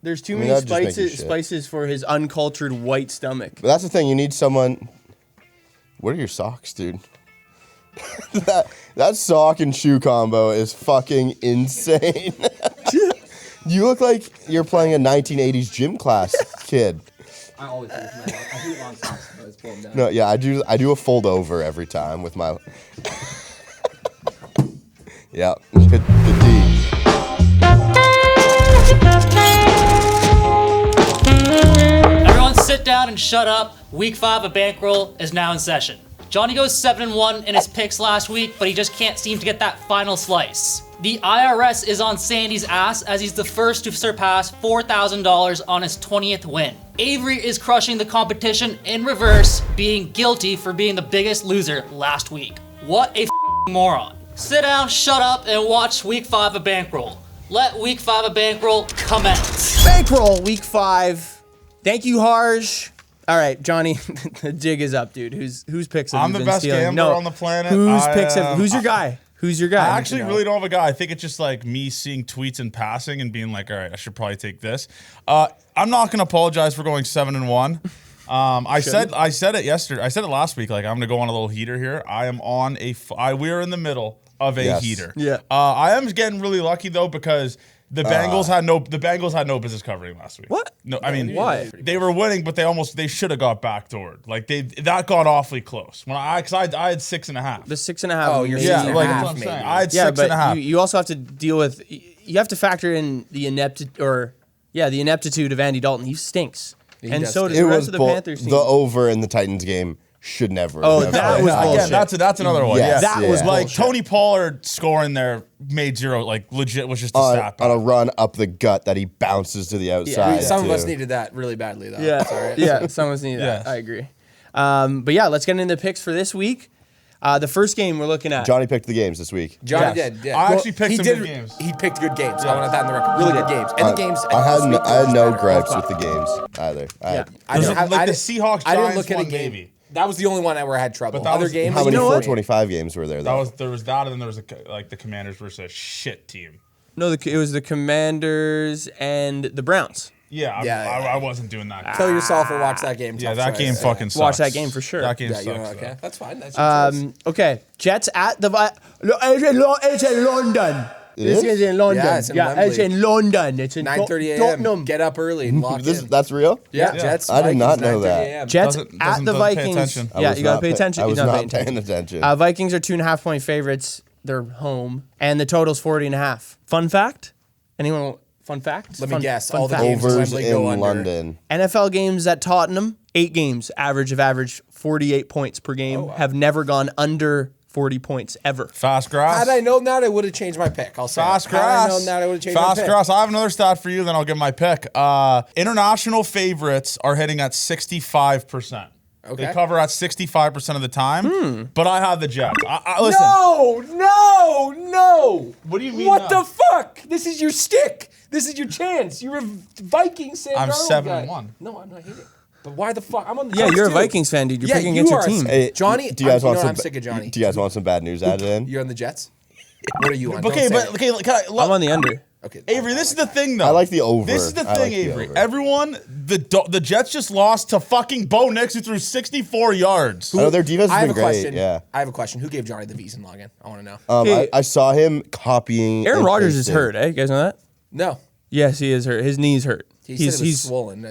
There's too many spices for his uncultured white stomach. But that's the thing. You need someone. What are your socks, dude? that sock and shoe combo is fucking insane. You look like you're playing a 1980s gym class kid. I always do with my I hate long socks. I always pull them down. No, yeah, I do a fold over every time with my. Yeah, good D. Everyone sit down and shut up. Week 5 of Bankroll is now in session. Johnny goes 7-1 in his picks last week, but he just can't seem to get that final slice. The IRS is on Sandy's ass as he's the first to surpass $4,000 on his 20th win. Avery is crushing the competition in reverse, being guilty for being the biggest loser last week. What a moron. Sit down, shut up, and watch week 5 of Bankroll. Let week 5 of Bankroll commence. Bankroll, week 5. Thank you, Harj. All right, Johnny, the jig is up, dude. Whose picks have I'm you the been best stealing? gambler on the planet. Who's your guy? Who's your guy? I actually really don't have a guy. I think it's just like me seeing tweets and passing and being like, all right, I should probably take this. I'm not going to apologize for going 7-1. I said it yesterday. I said it last week. Like, I'm going to go on a little heater here. I am on we are in the middle of a heater. Yeah. I am getting really lucky though because the Bengals had no business covering last week. What? No, I mean why? They were winning, but they should have got backdoored. Like that got awfully close. I had 6.5. The 6.5. Oh, you're Yeah, saying like half, that's what I'm saying. maybe. I had Yeah, 6.5. but you also have to deal with. You have to factor in the ineptitude of Andy Dalton. He stinks, and does so does It the rest was of the Panthers team. the over in the Titans game should never. Oh, have that been. was Again, bullshit. that's another one. Yes, yeah, that was like bullshit. Tony Pollard scoring there made zero. Like legit was just a stat. on a run up the gut that he bounces to the outside. Some of us too. needed that really badly, though. Yeah, It's all right. yeah. Someone's needed that. Yes. I agree. But yeah, let's get into the picks for this week. The first game we're looking at. Johnny picked the games this week. Johnny Yes. did. Yeah. I actually picked he some did, good games. He picked good games. I want that in the record. Really good games. And the games. I had no gripes with with the games either. I Those don't are have, like I the didn't- Seahawks I didn't Giants look at a one, game. maybe. That was the only one where I had trouble. But that Other was- games, How many know what? 425 games were there? Though? There was that, and then there was the Commanders versus a shit team. No, it was the Commanders and the Browns. Yeah, Yeah. I wasn't doing that. Kill yourself or watch that game. Yeah, Tough that choice. game fucking sucks. Watch that game for sure. That game Yeah, sucks. okay. though. That's fine. That's your choice. Okay, Jets at the. It's in London. This is in London. Yeah, it's in Wembley. it's in London. It's in 9:30 a.m. Tottenham. Get up early and lock in. That's real? Yeah, Yeah. Jets. I did not Vikings, know that. 9:30 a.m. Jets Doesn't at the pay Vikings. attention. I Yeah, was you gotta not pay attention. I was He's not not paying attention. Vikings are 2.5-point favorites. They're home, and the total's 40.5. Fun fact? Anyone? Fun fact? Let me guess. Fun All the fact. games in Overs Wembley in go under. London. NFL games at Tottenham, 8 games, average 48 points per game, have never gone under 40 points ever. Fast grass. Had I known that, I would have changed my pick. I'll say. Fast Had I grass. known that, I would have changed my Fast pick. grass. I have another stat for you, then I'll give my pick. International favorites are hitting at 65%. Okay. They cover at 65% of the time, but I have the Jets. I listen. No. What do you mean? What no? the fuck? This is your stick. This is your chance. You're a Vikings Sam I'm Darnold 7-1. guy. No, I'm not hitting. But why the fuck? I'm on the Yeah, Jets you're a too. Vikings fan, dude. You're Yeah, picking you against your are. team. Hey, Johnny, do you guys you know want what? some? I'm sick of Johnny. Do you guys want some bad news added in? You're on the Jets? What are you on? Okay, Don't but say okay, I'm on the under. Okay. Avery, this is the thing, though. I like the over. This is the I thing, like the Avery. over. Everyone, the Jets just lost to fucking Bo Nix, who threw 64 yards. I know their defense I has have been a great. question. Yeah. I have a question. Who gave Johnny the V's and login? I want to know. Okay. I saw him copying. Aaron and Rodgers is pasting. hurt, eh? You guys know that? No. Yes, he is hurt. His knee's hurt. He said it was swollen.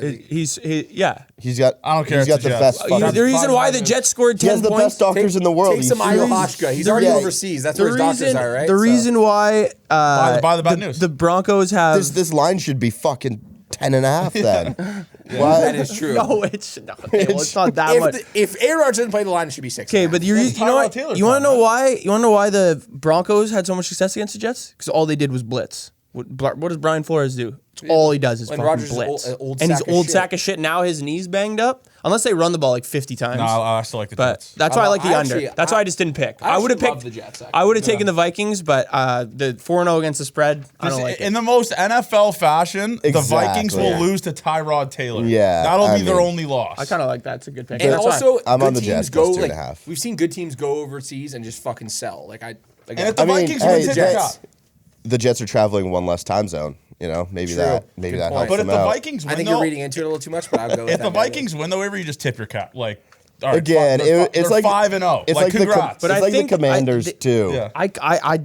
Yeah. He's got. I don't care. He's It's got the the Jets. best. You know, fucking- the reason why the Jets scored He 10 has the points. best doctors in the world. Take some ayahuasca. He's already overseas. That's where his doctors are, right? The So- reason why Buy the bad news. the Broncos have This line should be fucking 10.5 then. Why? That is true. no, it's not. Okay, well, it's not that much. If Aaron Rodgers didn't play the line, it should be 6. Okay, but you know Tyrod what? Taylor's You want to on know why? You want to know why the Broncos had so much success against the Jets? Because all they did was blitz. What does Brian Flores do? It's all he does is When fucking Rodgers is blitz. old and he's sack of old shit. sack of shit. Now his knee's banged up. Unless they run the ball like 50 times. No, I still like the But Jets. that's why I like the I under. actually- That's why I just didn't pick. I would have actually picked love the Jets, actually. I would have taken the Vikings, but the 4-0 against the spread, I don't like In it. the most NFL fashion, the Vikings Exactly. will lose to Tyrod Taylor. Yeah, That'll I be their mean- only loss. I kind of like that. It's a good pick. And That's why. also, I'm good on the teams Jets, go plus like 2.5. we've seen good teams go overseas and just fucking sell. Like and if the I mean, Vikings hey, win, take Jets- it up. the Jets are traveling one less time zone. You know, maybe that Good helps point. But if them the out. Vikings win, I think though, you're reading into it a little too much, but I'll go with if that. the Vikings win, though, you just tip your cap. Like, all right, Again, it's they're like 5-0. It's like like congrats. But it's I like think the Commanders too. Yeah. I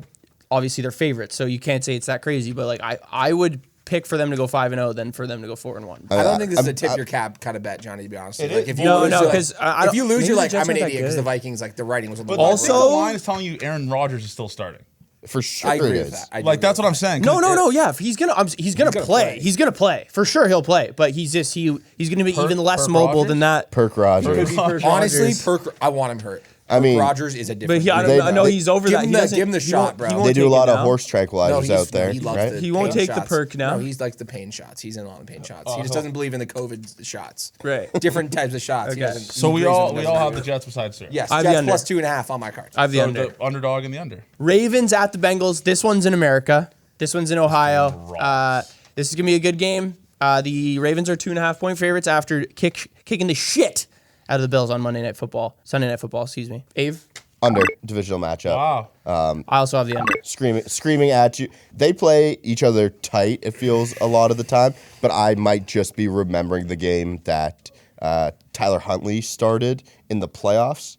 obviously they're favorites, so you can't say it's that crazy. But like I would pick for them to go 5-0 than for them to go 4-1. I don't think this is a tip your cap kind of bet, Johnny. To be honest, like if you No, lose, no, you're like- 'cause I if you lose, maybe you're the like Jets I'm an aren't that idiot because good. the Vikings like the writing was on the But wall. I think the Also- line is telling you Aaron Rodgers is still starting. For sure I agree it with is. that. I do Like agree that's with what I'm saying. No. Yeah, he's gonna play. play. He's gonna play for sure. He'll play, but he's gonna be even less Perk mobile Rodgers? than that. Perk Rogers. Honestly, I want him hurt. I mean- Rodgers is a different. But I know he's over Give that. him He the- doesn't- give him the he shot, won't- bro. he won't They do take a lot it of now. horse tranquilizers out there, he loves right? the He won't pain take the shots. perk now. No, he's like the pain shots. He's in on the pain shots. He just doesn't believe in the COVID shots. Right. Different types of shots. He Okay. doesn't- So he we agrees all with have those. the Jets besides Sura. Yes, I have the Jets under. plus 2.5 on my card. I have the So under. the underdog and the under. Ravens at the Bengals. This one's in America. This one's in Ohio. This is gonna be a good game. The Ravens are 2.5-point favorites after kicking the shit out of the Bills on Sunday Night Football. Excuse me. Ave. Under divisional matchup. Wow. I also have the under. Screaming at you. They play each other tight, it feels a lot of the time, but I might just be remembering the game that Tyler Huntley started in the playoffs.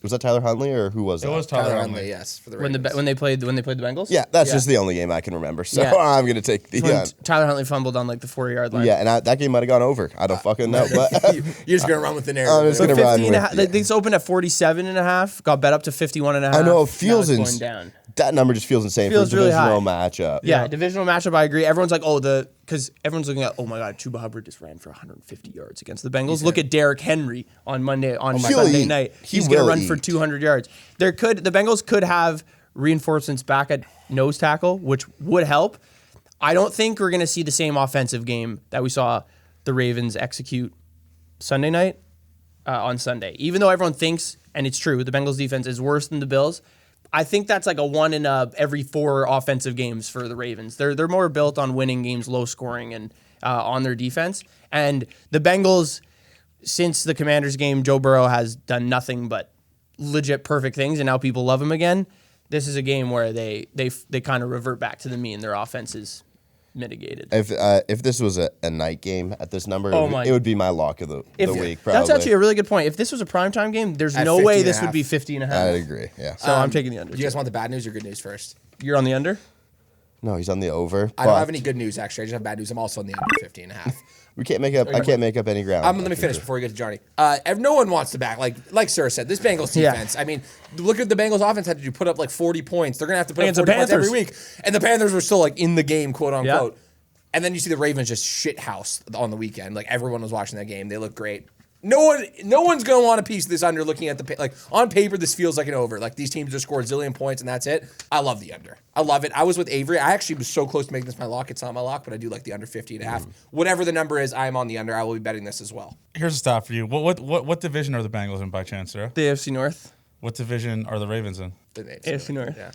Was that Tyler Huntley or who was that? It was Tyler Tyler Huntley, Huntley. yes, for the When Ravens. they played the Bengals. Yeah, that's just the only game I can remember. So Yeah. I'm going to take the When Tyler Huntley fumbled on like the 4-yard line. Yeah, and that game might have gone over. I don't fucking know. But You're just gonna run with the I'm narrative. just going to run 50 and a half, with This opened at 47.5, got bet up to 51.5. I know, it Now feels it's ins- going down. that number just feels insane Feels for a really divisional high. matchup. Yeah, divisional matchup, I agree. Everyone's like, because everyone's looking at, oh my God, Chuba Hubbard just ran for 150 yards against the Bengals. Look at Derrick Henry on Sunday eat. night. He He's going to will run for eat. 200 yards. The Bengals could have reinforcements back at nose tackle, which would help. I don't think we're going to see the same offensive game that we saw the Ravens execute Sunday night on Sunday. Even though everyone thinks, and it's true, the Bengals defense is worse than the Bills. I think that's like a 1 in every 4 offensive games for the Ravens. They're more built on winning games, low scoring, and on their defense. And the Bengals, since the Commanders game, Joe Burrow has done nothing but legit perfect things, and now people love him again. This is a game where they kind of revert back to the mean. Their offense is mitigated. If this was a night game at this number, it would be my lock of the week. Probably. That's actually a really good point. If this was a primetime game, there's At no 50 way and a this half. would be 50.5. I agree. Yeah. So I'm taking the under. Do you guys want the bad news or good news first? You're on the under? No, he's on the over. I don't have any good news actually. I just have bad news. I'm also on the under 50.5. We can't make up. I can't make up any ground. Let me finish before we get to Johnny. No one wants to back. Like Sura said, this Bengals Yeah. defense. I mean, look at the Bengals offense had to do put up like 40 points. They're gonna have to put Against up the 40 points every Panthers. week, and the Panthers were still like in the game, quote unquote. Yeah. And then you see the Ravens just shit house on the weekend. Like everyone was watching that game. They look great. No one's gonna want a piece of this under. Looking at like on paper, this feels like an over. Like these teams just scored a zillion points and that's it. I love the under. I love it. I was with Avery. I actually was so close to making this my lock. It's not my lock, but I do like the under 50.5. Whatever the number is, I'm on the under. I will be betting this as well. Here's a stat for you. What division are the Bengals in by chance, Sura? The AFC North. What division are the Ravens in? The names. AFC North. Yeah.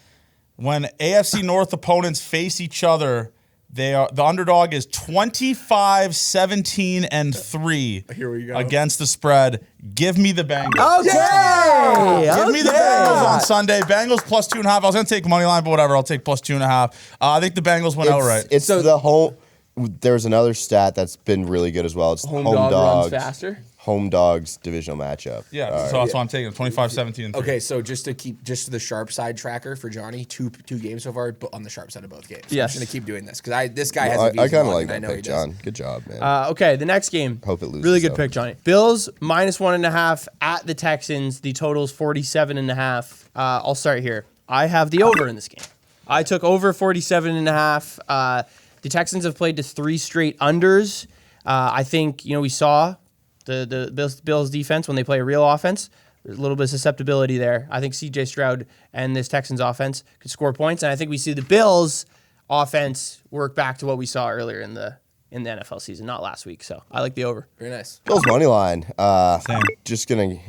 When AFC North opponents face each other, the underdog is 25-17-3 Here we go. against the spread. Give me the Bengals. Okay. Give me the Bengals on Sunday. Bengals plus 2.5. I was gonna take money line, but whatever. I'll take plus 2.5. I think the Bengals went outright. It's the home. There's another stat that's been really good as well. It's Home home dog dogs. runs faster. Home dogs divisional matchup. Yeah, so that's why I'm taking it. 25-17-3. Okay, so just to the sharp side tracker for Johnny, two games so far, but on the sharp side of both games. Yes. I'm just gonna keep doing this because this guy has. I a views kind of on like it, and that I know pick, he does. John. Good job, man. Okay, the next game. Hope it loses, Really good though. pick, Johnny. Bills minus 1.5 at the Texans. The total's 47.5. I'll start here. I have the over in this game. I took over 47.5. The Texans have played to 3 straight unders. I think we saw the Bills defense when they play a real offense. There's a little bit of susceptibility there. I think C.J. Stroud and this Texans offense could score points, and I think we see the Bills offense work back to what we saw earlier in the NFL season, not last week. So I like the over. Very nice. Bills money line. Just gonna.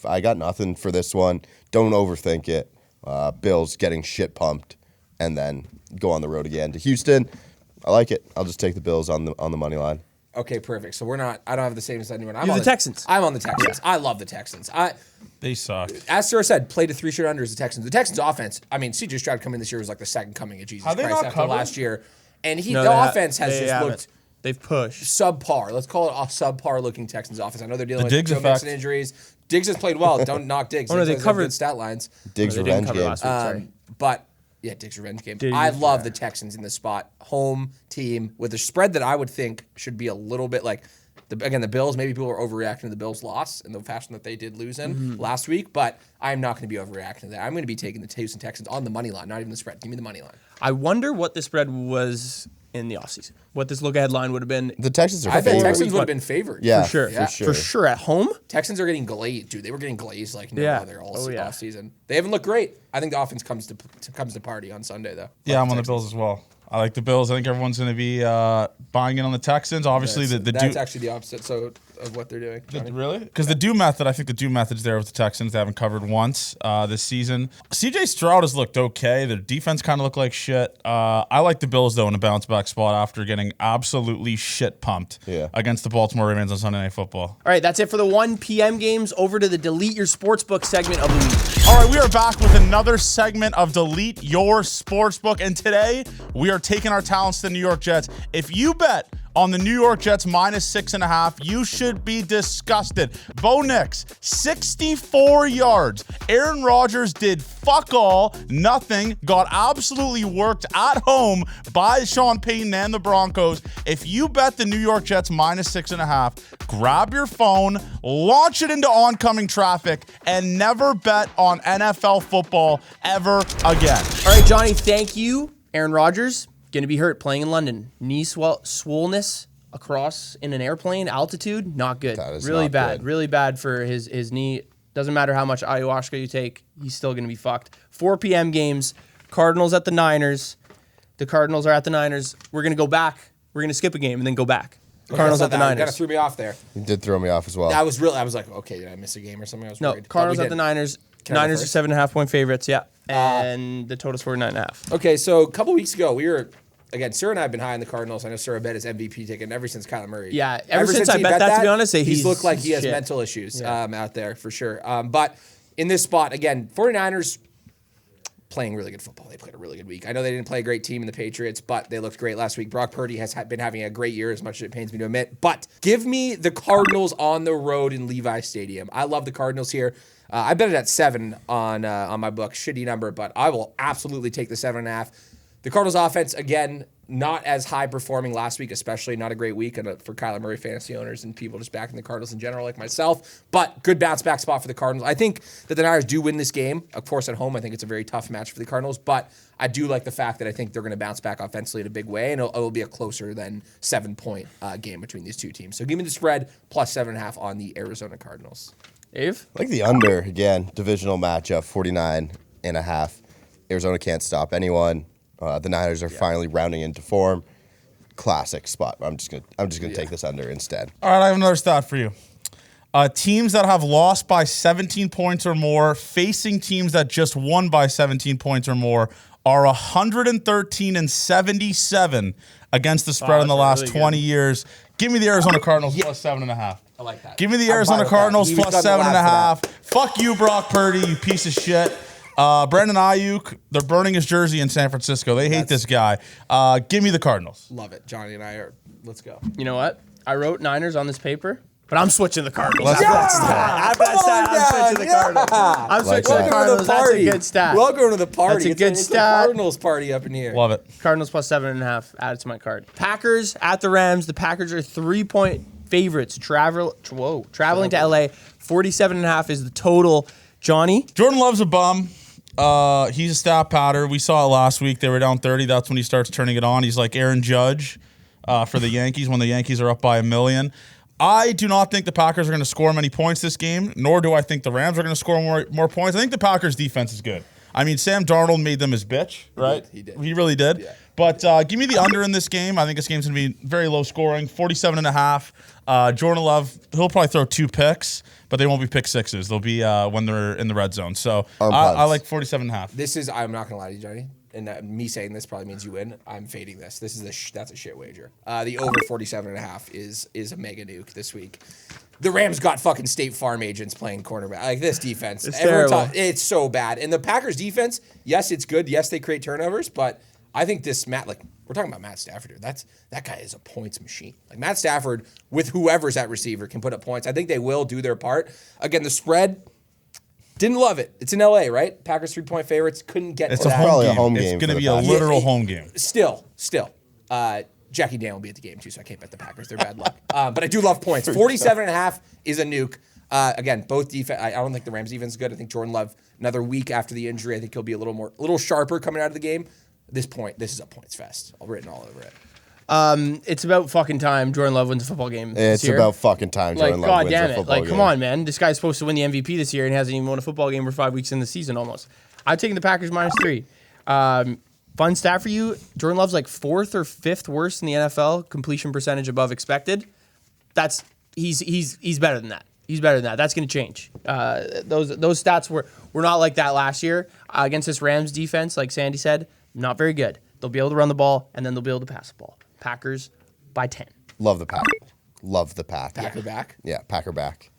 I got nothing for this one. Don't overthink it. Bills getting shit pumped, and then go on the road again to Houston. I like it. I'll just take the Bills on the money line. Okay, perfect. So I don't have the same as anyone. I'm You on have the Texans. I'm on the Texans. I love the Texans. They suck. As Sura said, played a 3 straight unders. The Texans. The Texans offense. I mean, CJ Stroud coming this year was like the second coming of Jesus Have they Christ not after covered? last year, and No, the offense has they just haven't. looked They've pushed. subpar. Let's call it a subpar looking Texans offense. I know they're dealing The with Diggs Joe effect. Mixon injuries. Diggs has played well. Don't knock Diggs. Oh, no, Diggs they has covered- good stat lines. Diggs They didn't revenge cover game. last week, sorry. But yeah, Diggs revenge game. Diggs, I love yeah. the Texans in this spot. Home team with a spread that I would think should be a little bit like the Bills. Maybe people are overreacting to the Bills' loss in the fashion that they did lose in last week. But I'm not going to be overreacting to that. I'm going to be taking the Houston Texans on the money line, not even the spread. Give me the money line. I wonder what the spread was in the offseason. What this look ahead line would have been. The Texans are I bet favored. Texans would have been favored. Yeah, For sure. Yeah. For sure. At home? Texans are getting glazed, dude. They were getting glazed like no Yeah. other all Oh, yeah. off season. They haven't looked great. I think the offense comes to party on Sunday though. Yeah, I'm on the Texans. Bills as well. I like the Bills. I think everyone's going to be buying in on the Texans. Obviously, That's actually the opposite. So of what they're doing. Johnny. Really? Because the do method, I think the do method's there with the Texans. They haven't covered once this season. CJ Stroud has looked okay. Their defense kind of looked like shit. I like the Bills, though, in a bounce back spot after getting absolutely shit pumped against the Baltimore Ravens on Sunday Night Football. All right, that's it for the 1 p.m. games. Over to the Delete Your Sportsbook segment of the week. All right, we are back with another segment of Delete Your Sportsbook. And today, we are taking our talents to the New York Jets. If you bet on the New York Jets -6.5, you should be disgusted. Bo Nix, 64 yards. Aaron Rodgers did fuck all, nothing, got absolutely worked at home by Sean Payton and the Broncos. If you bet the New York Jets -6.5, grab your phone, launch it into oncoming traffic, and never bet on NFL football ever again. All right, Johnny, thank you. Aaron Rodgers, going to be hurt playing in London. Knee swollenness across in an airplane, altitude, not good. That is really not bad. good. Really bad for his knee. Doesn't matter how much ayahuasca you take, he's still going to be fucked. 4 p.m. games, Cardinals at the Niners. The Cardinals are at the Niners. We're going to go back. We're going to skip a game and then go back. Cardinals at the Kind of Niners. threw me off there. He did throw me off as well. I was like, okay, did I miss a game or something? I was No, worried. Cardinals But we at the didn't. Niners. Can I go Niners are first? 7.5-point favorites, yeah. And the total's 49.5. Okay, so a couple weeks ago, we were, again, Sura and I have been high on the Cardinals. I know Sura bet his MVP ticket ever since Kyler Murray. Yeah, ever since I he bet that, to be honest, he's looked like he has shit. mental issues out there for sure. But in this spot, again, 49ers playing really good football. They played a really good week. I know they didn't play a great team in the Patriots, but they looked great last week. Brock Purdy has been having a great year, as much as it pains me to admit. But give me the Cardinals on the road in Levi Stadium. I love the Cardinals here. I bet it at 7 on my book. Shitty number, but I will absolutely take the 7.5. The Cardinals offense, again, not as high performing last week, especially not a great week for Kyler Murray fantasy owners and people just backing the Cardinals in general like myself, but good bounce back spot for the Cardinals. I think that the Niners do win this game. Of course, at home, I think it's a very tough match for the Cardinals, but I do like the fact that I think they're going to bounce back offensively in a big way, and it'll be a closer than 7-point game between these two teams. So give me the spread plus 7.5 on the Arizona Cardinals. Dave? I like the under, again, divisional matchup, 49.5. Arizona can't stop anyone. The Niners are finally rounding into form. Classic spot. I'm just gonna take this under instead. All right, I have another stat for you. Teams that have lost by 17 points or more facing teams that just won by 17 points or more are 113-77 against the spread in the that's last really 20 years. Give me the Arizona Cardinals plus 7.5. I like that. Give me the I'm Arizona fine with that. Cardinals He was plus done the lab 7.5. Fuck you, Brock Purdy, you piece of shit. Brandon Ayuk, they're burning his jersey in San Francisco. They hate this guy. Give me the Cardinals. Love it. Johnny and I are, let's go. You know what? I wrote Niners on this paper, but I'm switching the Cardinals. Let's After that stat, I'm switching the Cardinals. I'm switching that. the Cardinals. That's a good stat. Welcome to the party. That's a It's good it's stat. a Cardinals party up in here. Love it. Cardinals plus 7.5 added to my card. Packers at the Rams. The Packers are 3-point favorites. Traveling to LA. 47.5 is the total. Johnny? Jordan Love's a bum. He's a stat patter. We saw it last week. They were down 30. That's when he starts turning it on. He's like Aaron Judge for the Yankees when the Yankees are up by 1 million. I do not think the Packers are going to score many points this game, nor do I think the Rams are going to score more points. I think the Packers' defense is good. I mean, Sam Darnold made them his bitch, right? He did. He really did. Yeah. But give me the under in this game. I think this game's going to be very low scoring, 47.5. Jordan Love, he'll probably throw 2 picks, but they won't be pick sixes. They'll be when they're in the red zone. So I like 47.5. This is, I'm not going to lie to you, Johnny. and me saying this probably means you win. I'm fading this. This is that's a shit wager. The over 47.5 is a mega nuke this week. The Rams got fucking State Farm agents playing cornerback. Like this defense, It's terrible. It's so bad. And the Packers defense, yes, it's good. Yes, they create turnovers, but I think this we're talking about Matt Stafford here. That guy is a points machine. Like Matt Stafford with whoever's at receiver can put up points. I think they will do their part. Again, the spread, didn't love it. It's in LA, right? Packers 3-point favorites. Couldn't get It's to a that. home Probably a game. home It's game going to for be the a Packers. literal home game. Still. Jackie Dan will be at the game too, so I can't bet the Packers. They're bad luck. But I do love points. 47.5 is a nuke. Again, both defense. I don't think the Rams defense is good. I think Jordan Love, another week after the injury, I think he'll be a little sharper coming out of the game. This is a points fest. I'll written all over it. It's about fucking time Jordan Love wins a football game. It's this year. about fucking time Like, Jordan Love God wins damn a it. football Like, game. come on, man. This guy's supposed to win the MVP this year and hasn't even won a football game for 5 weeks in the season almost. I'm taking the Packers -3. Fun stat for you. Jordan Love's like 4th or 5th worst in the NFL, completion percentage above expected. He's better than that. He's better than that. That's going to change. Those stats were not like that last year. Against this Rams defense, like Sandy said, not very good. They'll be able to run the ball, and then they'll be able to pass the ball. Packers by 10. Love the Pack. Love the Pack. Packer back. Yeah, Packer back.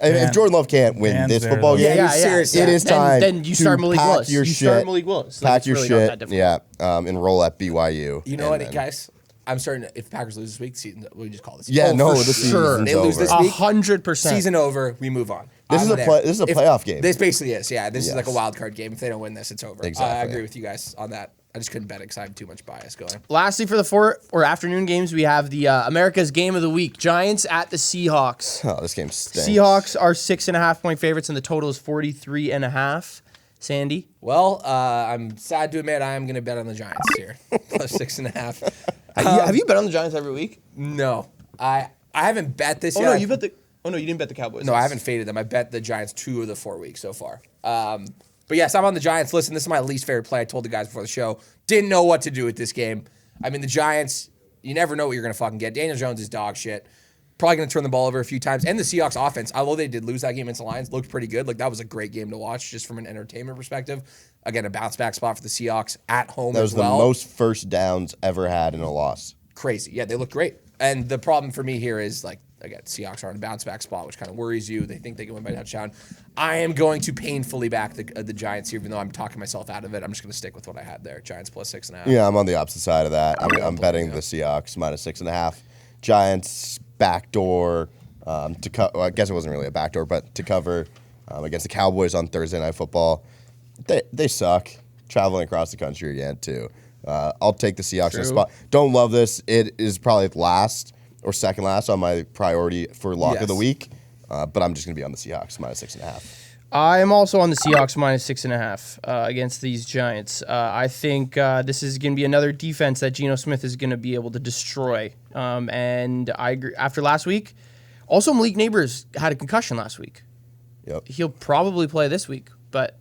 If Jordan Love can't win Van's this there, football though. game, Yeah, seriously. it is time. Then you to start Malik pack Willis. your You shit. start Malik Willis. Like, Pack it's your really not shit. that difficult. Yeah, enroll at BYU. You know and what, then- guys? I'm starting to, if Packers lose this week, season, we just call this. Yeah, no, for the sure. season's They lose over. this week. 100%. Season over, we move on. This is I'm a there. play- this is a playoff game. This basically is, yeah. This is Yes. like a wild card game. If they don't win this, it's over. I Exactly. agree with you guys on that. I just couldn't bet because I have too much bias going. Lastly, for the 4 or afternoon games, we have the America's Game of the Week. Giants at the Seahawks. Oh, this game stinks. Seahawks are 6.5-point favorites, and the total is 43.5. Sandy? Well, I'm sad to admit I am going to bet on the Giants here. Plus 6.5. Have you bet on the Giants every week? No. I haven't bet this Oh, yet. no, you bet the... Oh, no, you didn't bet the Cowboys. No, I haven't faded them. I bet the Giants 2 of the 4 weeks so far. But yes, I'm on the Giants. Listen, this is my least favorite play. I told the guys before the show. Didn't know what to do with this game. I mean, the Giants, you never know what you're going to fucking get. Daniel Jones is dog shit. Probably going to turn the ball over a few times. And the Seahawks offense, although they did lose that game against the Lions, looked pretty good. Like, that was a great game to watch just from an entertainment perspective. Again, a bounce back spot for the Seahawks at home That was as well. the most first downs ever had in a loss. Crazy. Yeah, they look great. And the problem for me here is, like, again, Seahawks are in a bounce back spot, which kind of worries you. They think they can win by touchdown. I am going to painfully back the Giants here, even though I'm talking myself out of it. I'm just going to stick with what I had there. Giants plus 6.5. Yeah, I'm on the opposite side of that. I'm betting the Seahawks -6.5. Giants backdoor to cut. Well, I guess it wasn't really a backdoor, but to cover against the Cowboys on Thursday Night Football. They suck. Traveling across the country again too. I'll take the Seahawks in the spot. Don't love this. It is probably last or second last on my priority for lock of the Yes. week. But I'm just gonna be on the Seahawks -6.5. I am also on the Seahawks -6.5 against these Giants. I think this is going to be another defense that Geno Smith is going to be able to destroy. And I agree. After last week, also Malik Neighbors had a concussion last week. Yep. He'll probably play this week, but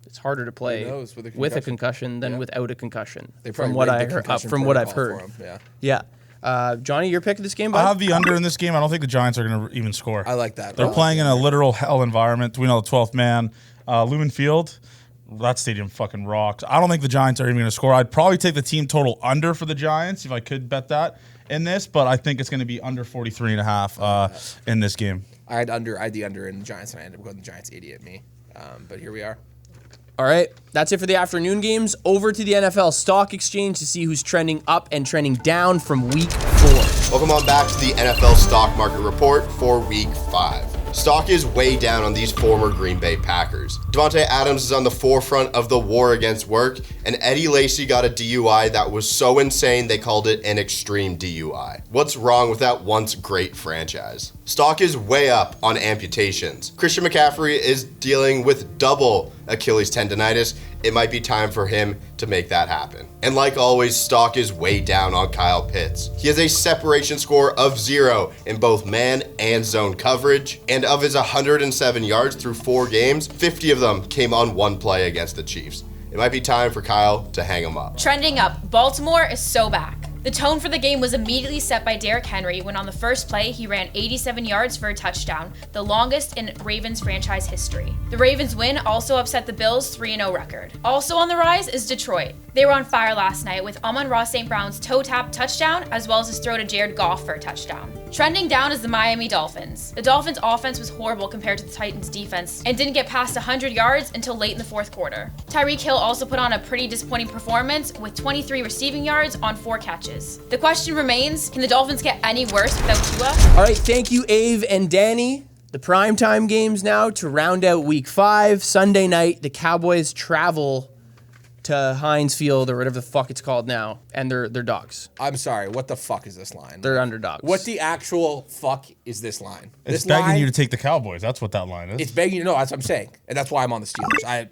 it's harder to play Who knows with a with a concussion? concussion than Yeah. without a concussion. They From probably what rigged I the heard, concussion from what I've protocol heard. for 'em. Yeah. Yeah. Johnny, your pick of this game, I bud? have the under in this game. I don't think the Giants are going to even score. I like that. They're playing in a literal hell environment. We know the 12th man. Lumen Field, that stadium fucking rocks. I don't think the Giants are even going to score. I'd probably take the team total under for the Giants if I could bet that in this, but I think it's going to be under 43.5 in this game. I had the under in the Giants, and I ended up going the Giants. Idiot me. But here we are. All right, that's it for the afternoon games. Over to the NFL Stock Exchange to see who's trending up and trending down from week 4. Welcome on back to the NFL Stock Market Report for Week 5. Stock is way down on these former Green Bay Packers. Devontae Adams is on the forefront of the war against work, and Eddie Lacy got a DUI that was so insane they called it an extreme DUI. What's wrong with that once great franchise? Stock is way up on amputations. Christian McCaffrey is dealing with double Achilles tendonitis. It might be time for him to make that happen. And like always, stock is way down on Kyle Pitts. He has a separation score of 0 in both man and zone coverage. And of his 107 yards through 4 games, 50 of them came on one play against the Chiefs. It might be time for Kyle to hang him up. Trending up, Baltimore is so back. The tone for the game was immediately set by Derrick Henry when on the first play he ran 87 yards for a touchdown, the longest in Ravens franchise history. The Ravens win also upset the Bills' 3-0 record. Also on the rise is Detroit. They were on fire last night with Amon-Ra St. Brown's toe tap touchdown as well as his throw to Jared Goff for a touchdown. Trending down is the Miami Dolphins. The Dolphins' offense was horrible compared to the Titans' defense and didn't get past 100 yards until late in the fourth quarter. Tyreek Hill also put on a pretty disappointing performance with 23 receiving yards on 4 catches. The question remains, can the Dolphins get any worse without Tua? All right, thank you, Ave and Danny. The primetime games now to round out week 5. Sunday night, the Cowboys travel to Heinz Field or whatever the fuck it's called now, and they're dogs. I'm sorry, what the fuck is this line? They're underdogs. What the actual fuck is this line? It's This begging line, you to take the Cowboys. That's what that line is. It's begging you to know. That's what I'm saying, and that's why I'm on the Steelers.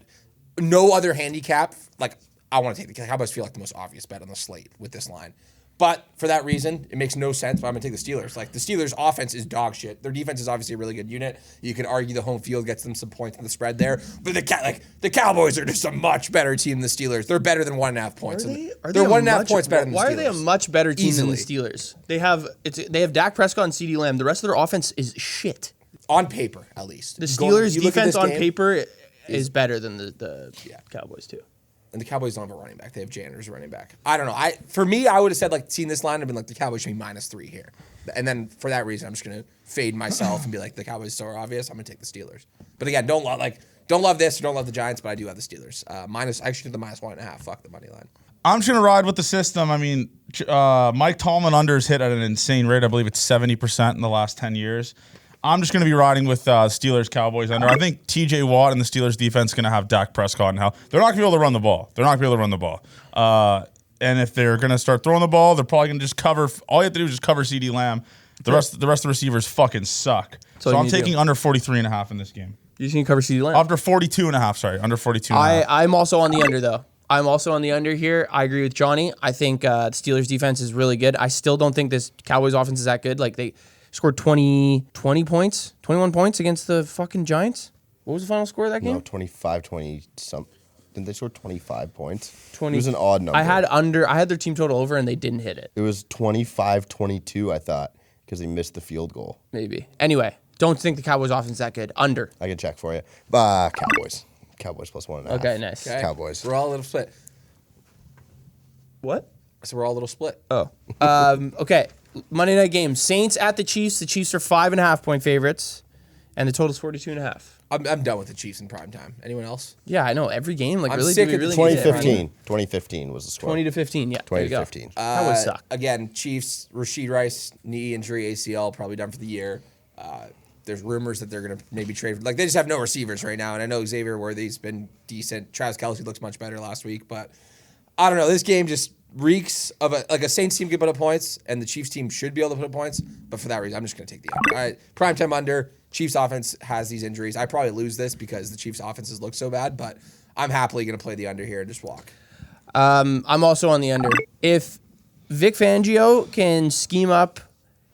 No other handicap. Like I want to take the Cowboys. Feel like the most obvious bet on the slate with this line, but for that reason, it makes no sense. But I'm gonna take the Steelers. Like the Steelers' offense is dog shit. Their defense is obviously a really good unit. You could argue the home field gets them some points in the spread there, but the Cowboys are just a much better team than the Steelers. They're better than 1.5 points. They're 1.5 points better than the Steelers. Why are they a much better team Easily. than the Steelers? They have Dak Prescott and CeeDee Lamb. The rest of their offense is shit. On paper, at least. The Steelers' You look at defense this on game, paper is better than the Cowboys too. and the Cowboys don't have a running back. They have Janners running back. I don't know. For me, I would have said, like, seeing this line, I've been like, the Cowboys should be -3 here. And then for that reason, I'm just going to fade myself and be like, the Cowboys are so obvious, I'm going to take the Steelers. But again, don't love this or don't love the Giants, but I do have the Steelers. Actually, the -1.5. Fuck the money line. I'm just going to ride with the system. I mean, Mike Tomlin unders hit at an insane rate. I believe it's 70% in the last 10 years. I'm just going to be riding with Steelers Cowboys under. I think TJ Watt and the Steelers defense is going to have Dak Prescott and how they're not going to be able to run the ball. And if they're going to start throwing the ball, they're probably going to just cover. All you have to do is just cover CeeDee Lamb. The rest of the receivers fucking suck. So I'm taking under 43.5 in this game. You just need to cover CeeDee Lamb. Under 42.5, sorry. Under 42.5. I'm also on the under, though. I'm also on the under here. I agree with Johnny. I think the Steelers defense is really good. I still don't think this Cowboys offense is that good. Like, they scored 21 points against the fucking Giants. What was the final score of that game? No, 25, 20 something. Didn't they score 25 points? 20. It was an odd number. I had their team total over and they didn't hit it. It was 25-22, I thought, because they missed the field goal. Maybe. Anyway, don't think the Cowboys offense is that good. Under. I can check for you. Cowboys. Cowboys +1.5. Okay, nice. Okay. Cowboys. We're all a little split. What? So we're all a little split. Oh. Okay. Monday night game. Saints at the Chiefs. The Chiefs are 5.5 point favorites, and the total's 42.5. I'm done with the Chiefs in prime time. Anyone else? Yeah, I know. Every game, like, I'm really, sick do we of the really need it, right? 2015 was the score. 20-15. Yeah. 20-15. Cowboys suck. Again, Chiefs, Rashid Rice, knee injury, ACL, probably done for the year. There's rumors that they're going to maybe trade. Like, they just have no receivers right now, and I know Xavier Worthy's been decent. Travis Kelce looks much better last week, but I don't know. This game just reeks of a Saints team can put up points, and the Chiefs team should be able to put up points, but for that reason, I'm just going to take the under. All right, primetime under. Chiefs offense has these injuries. I probably lose this because the Chiefs offenses look so bad, but I'm happily going to play the under here and just walk. I'm also on the under. If Vic Fangio can scheme up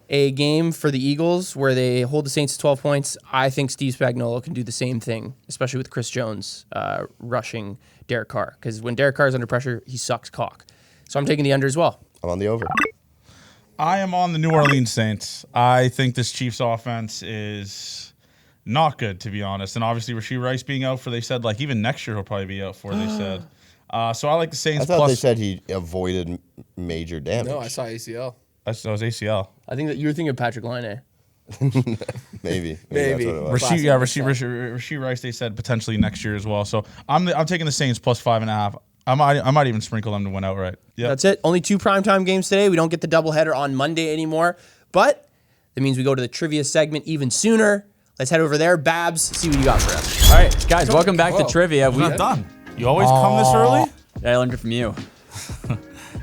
a game for the Eagles where they hold the Saints to 12 points, I think Steve Spagnuolo can do the same thing, especially with Chris Jones rushing Derek Carr. Because when Derek Carr is under pressure, he sucks cock. So I'm taking the under as well. I'm on the over. I am on the New Orleans Saints. I think this Chiefs offense is not good, to be honest. And obviously, Rashid Rice being out for, they said, like, even next year he'll probably be out for, they said. So I like the Saints. I thought they said he avoided major damage. No, I saw ACL. That was ACL. I think that you were thinking of Patrick Line. Maybe. Maybe. That's what it was. Rashid Rice, they said potentially next year as well. So I'm taking the Saints +5.5. I might even sprinkle them to win outright. Yeah, That's it. Only 2 primetime games today. We don't get the doubleheader on Monday anymore. But that means we go to the trivia segment even sooner. Let's head over there. Babs, see what you got for us. All right, guys, welcome back to trivia. we're not done. You always come this early? I learned it from you.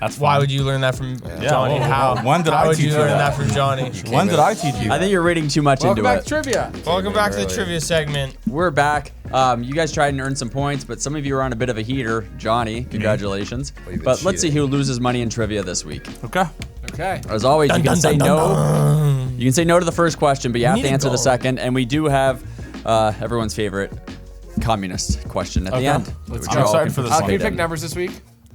That's Why fine. would you learn that from Yeah, Johnny? well, How? when did How I would teach you you learn that? that from Johnny? When did I teach you? I think you're reading too much Welcome into back it. to trivia. Welcome back to the trivia segment. We're back. You guys tried and earned some points, but some of you are on a bit of a heater. Johnny, congratulations. But let's see who loses money in trivia this week. Okay. Okay. As always, you can say no. You can say no to the first question, but you have to answer the second. And we do have everyone's favorite communist question at the end. I'm which you're all excited for this Can one. you participated pick in. numbers this week?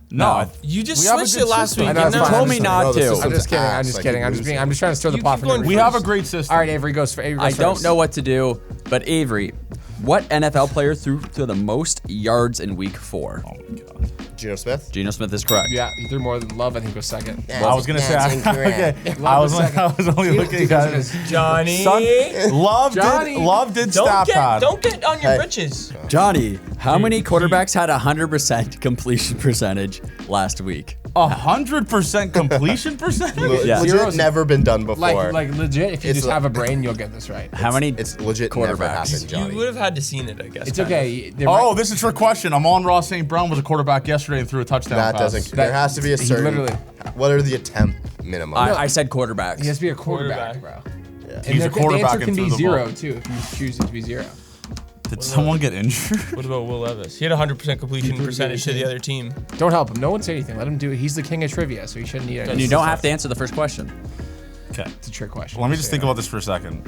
No. You just We have a switched good it last system. week. I know, and it's now- fine. told me not No, the to. system's I'm just kidding. I'm ass, just like, kidding. you I'm lose just being. it. I'm just trying to stir the You pot keep from going Avery We have a first. great system. All right, Avery goes for. Avery I goes don't first. know what to do, but Avery, what NFL player threw to the most yards in Week 4? Oh my God. Geno Smith. Geno Smith is correct. Yeah, he threw more than Love. I think was second. I was gonna say. Okay. I was only looking at it. Johnny. Love Johnny. did stat pad. Don't get on your Hey. britches. Johnny, how many quarterbacks had 100% completion percentage last week? 100% completion percentage. Yeah. Legit Zeros- never been done before. Like legit. If you It's just like- have a brain, you'll get this right. How many? It's legit never quarterbacks. happened, Johnny. You would have had to seen it, I guess. It's kind of. okay. Oh, this is a trick question. Amon-Ra St. Brown was a quarterback yesterday and threw a touchdown That pass. doesn't. There has to be a he certain. literally- What are the attempt minimum? I said quarterbacks. He has to be a quarterback, bro. And He's a quarterback The answer and can threw be the zero ball. too if you choose it to be zero. Did someone get injured? What about Will Levis? He had 100% completion percentage to the other team. Don't help him. No one say anything. Let him do it. He's the king of trivia, so he shouldn't need it. And you don't have to answer the first question. Okay. It's a trick question. Let me just think about this for a second.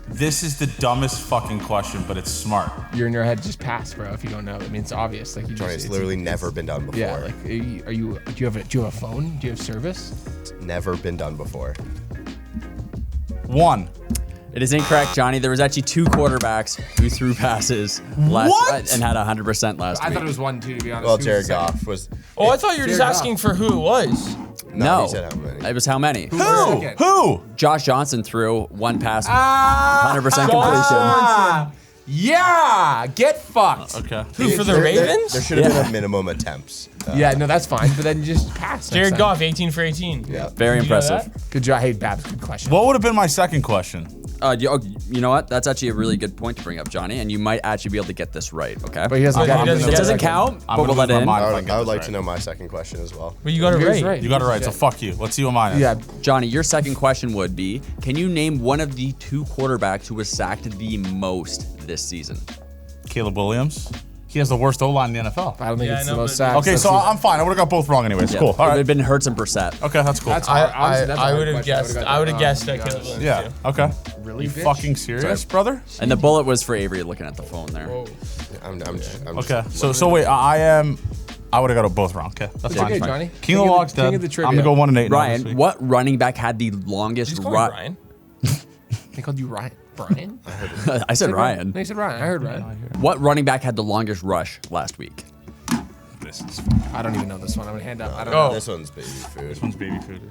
This is the dumbest fucking question, but it's smart. You're in your head. Just pass, bro. If you don't know, I mean, it's obvious. Like you Johnny, just. it's literally never been done before. Yeah. Like, are you? Do you have a phone? Do you have service? Never been done before. 1. It is incorrect, Johnny. There was actually 2 quarterbacks who threw passes last and had 100% last I week. thought it was 1, 2, to be honest. Well, Who was Jared the second? Goff was. Oh, I thought you were just Jared asking for who it was. No, he said how many. it was how many? was second? Who? Josh Johnson threw 1 pass, Ah! 100% completion. Yeah, get fucked. Okay. Who for the There Ravens? should have Yeah. been a minimum attempts. Yeah, no, that's fine. But then just pass. next Jared time. Goff, 18 for 18. Yeah. Very Did you know impressive. that? Good job. Hey, Babs, good question. What would have been my second question? You know what? That's actually a really good point to bring up, Johnny, and you might actually be able to get this right, okay? But he doesn't But get he it. doesn't If get it doesn't it. count, I'm but we'll gonna let lose it my in. mind. I get would this like right. to know my second question as well. But you got it Yours right. You got it right, so fuck you. Let's see what mine is. Yeah, Johnny, your second question would be, can you name one of the 2 quarterbacks who was sacked the most this season? Caleb Williams. He has the worst O-line in the NFL. I don't think Yeah, it's I the know, most but- sacks. Okay, Let's so see. I'm fine. I would have got both wrong anyways. Yeah, Cool. It All would right. have been Hurts and Brissett. Okay, that's cool. That's hard. Honestly, that's a I hard would have question. guessed. got I would that have guessed wrong, that to be Caleb honest. Williams. Yeah. Okay. Really, You bitch? fucking serious, brother? And the bullet was for Avery looking at the phone there. I'm Okay. So wait, I would have got it both wrong. Okay, that's It's fine. okay, fine. Johnny. King of the Locks King dead. of the I'm trivia. gonna go 1-8. now this Ryan, week. what running back had the longest Just call me Brian. They called you Ryan. Brian? I said Ryan. They said Ryan. I heard Ryan. What running back had the longest rush last week? This is I don't even know this one. I'm gonna hand up. I don't Oh. know. This one's baby food. this one's baby food.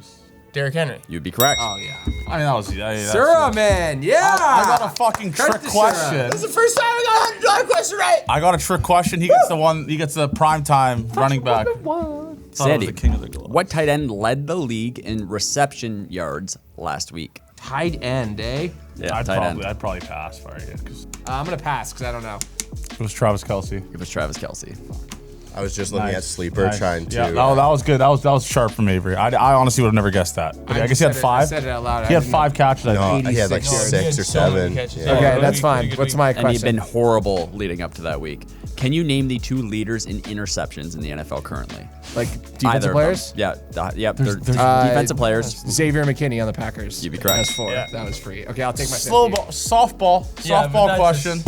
Derrick Henry. You'd be correct. Oh yeah. I mean, that was that's- Sura, man. Yeah. I got a fucking Credit trick to Sura. question. the first time I got a question right. I got a trick question. He gets the one. He gets the primetime running back. Thought I was Sandy, the king of the globe. what tight end led the league in reception yards last week? Tight end, eh? Yeah, I'd tight end. probably pass for you because I'm gonna pass because I don't know. it was Travis Kelce. It was Travis Kelce. I was just looking at sleeper trying to. Yeah, that was good. That was sharp from Avery. I honestly would have never guessed that. But I guess he had I 5. said it out loud. He I had didn't 5 catches. I No, think. he had like 86 yards. 6 He had or so many 7. catches. Yeah. Okay, Good that's week, fine. good What's week. my And he'd question? been horrible leading up to that week. Can you name the 2 leaders in interceptions in the NFL currently? Like defensive Either of them. players? Yeah, they're there's- defensive players. Xavier McKinney on the Packers. You'd be correct. That's 4. Yeah. That was free. Okay, I'll take my Slow 50. ball, softball Yeah, but that's question.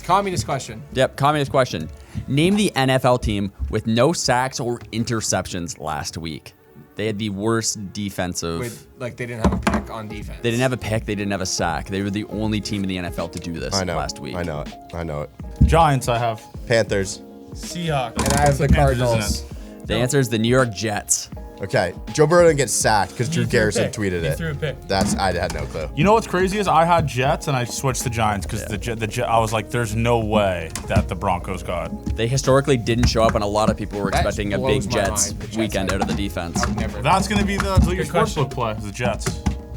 Communist question. Yep, communist question. Name the NFL team with no sacks or interceptions last week. They had the worst defensive. With like they didn't have a pick on defense. They didn't have a pick. They didn't have a sack. They were the only team in the NFL to do this I know. last week. I know it. I know it. Giants. I have. Panthers. Seahawks. And I have the Panthers, Cardinals. isn't The answer is the New York Jets. Okay. Joe Burrow didn't get sacked because Drew He threw a Garrison pick. tweeted He it. threw a pick. I had no clue. You know what's crazy is I had Jets and I switched to Giants because I was like, there's no way that the Broncos got. They historically didn't show up, and a lot of people were That expecting a blows big my Jets mind. The Jets weekend had- out of the defense. Never. That's gonna be the your question. sportsbook play. The Jets.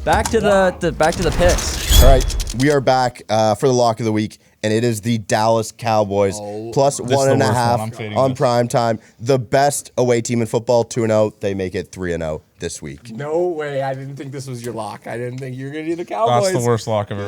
Back to the picks. All right. We are back for the lock of the week, and it is the Dallas Cowboys plus This is the 1.5 worst one. I'm fading on this. prime time. The best away team in football, 2-0. They make it 3-0 this week. No way. I didn't think this was your lock. I didn't think you were gonna do the Cowboys. That's the worst lock ever.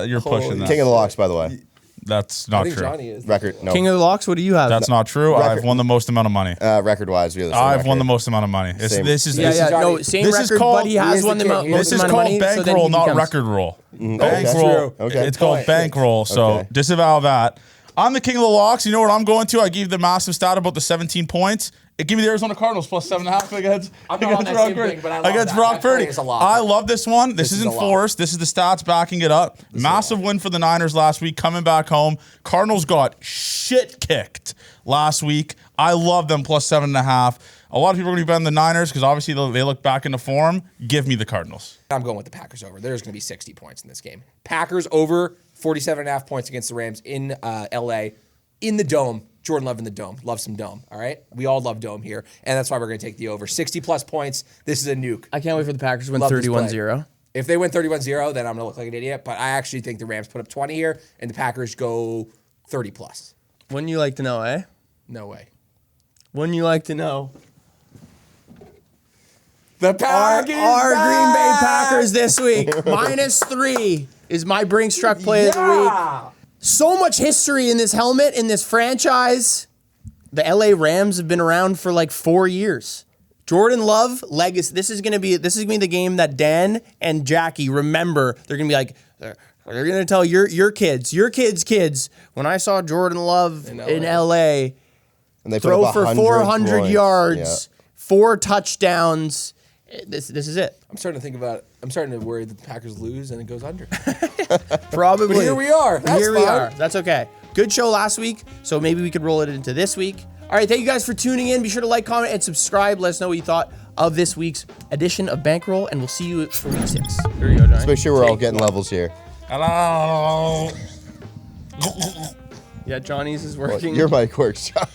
You're pushing that. King of the locks, by the way. That's I not think true. Johnny is. Record. No. King of the locks. What do you have? That's not true. Record. I've won the most amount of money. Record-wise, we have the same I've won the record. most amount of money. Same. This is yeah, this yeah. is- No, same this is record, called- but he has is won the the king. most This This is amount of called money. So then bankroll, he not becomes- record roll. Okay. Bankroll. Okay. It's called bankroll. So Okay. disavow that. I'm the king of the locks. You know what I'm going to? I gave the massive stat about the 17 points. It gave me the Arizona Cardinals plus 7.5 against Brock Purdy. Against Brock Purdy. I love this one. This isn't forced. This is the stats backing it up. Massive win for the Niners last week, coming back home. Cardinals got shit kicked last week. I love them plus 7.5. A lot of people are going to be betting the Niners because obviously they look back into form. Give me the Cardinals. I'm going with the Packers over. There's going to be 60 points in this game. Packers over 47.5 points against the Rams in L.A. in the Dome. Jordan Love in the Dome. Love some Dome, all right? We all love Dome here, and that's why we're going to take the over. 60-plus points. This is a nuke. I can't wait for the Packers to win 31-0. If they win 31-0, then I'm going to look like an idiot, but I actually think the Rams put up 20 here, and the Packers go 30-plus. Wouldn't you like to know, eh? No way. Wouldn't you like to know? The Packers Our Green Bay Packers this week. -3 is my Brinks truck play of the week. So much history in this helmet, in this franchise. The LA Rams have been around for like 4 years. Jordan Love legacy. This is gonna be the game that Dan and Jackie remember. They're gonna be like, they're gonna tell your kids, when I saw Jordan Love in LA And they throw put up for 100 400 points. yards, 4 touchdowns. This is it. I'm starting to worry that the Packers lose and it goes under. Probably. But here we are. That's fine. That's okay. Good show last week, so maybe we could roll it into this week. All right, thank you guys for tuning in. Be sure to like, comment, and subscribe. Let us know what you thought of this week's edition of Bankroll, and we'll see you for week 6. Here you go, Johnny. Let's make sure we're all getting levels here. Hello. Yeah, Johnny's is working. Your mic works, John.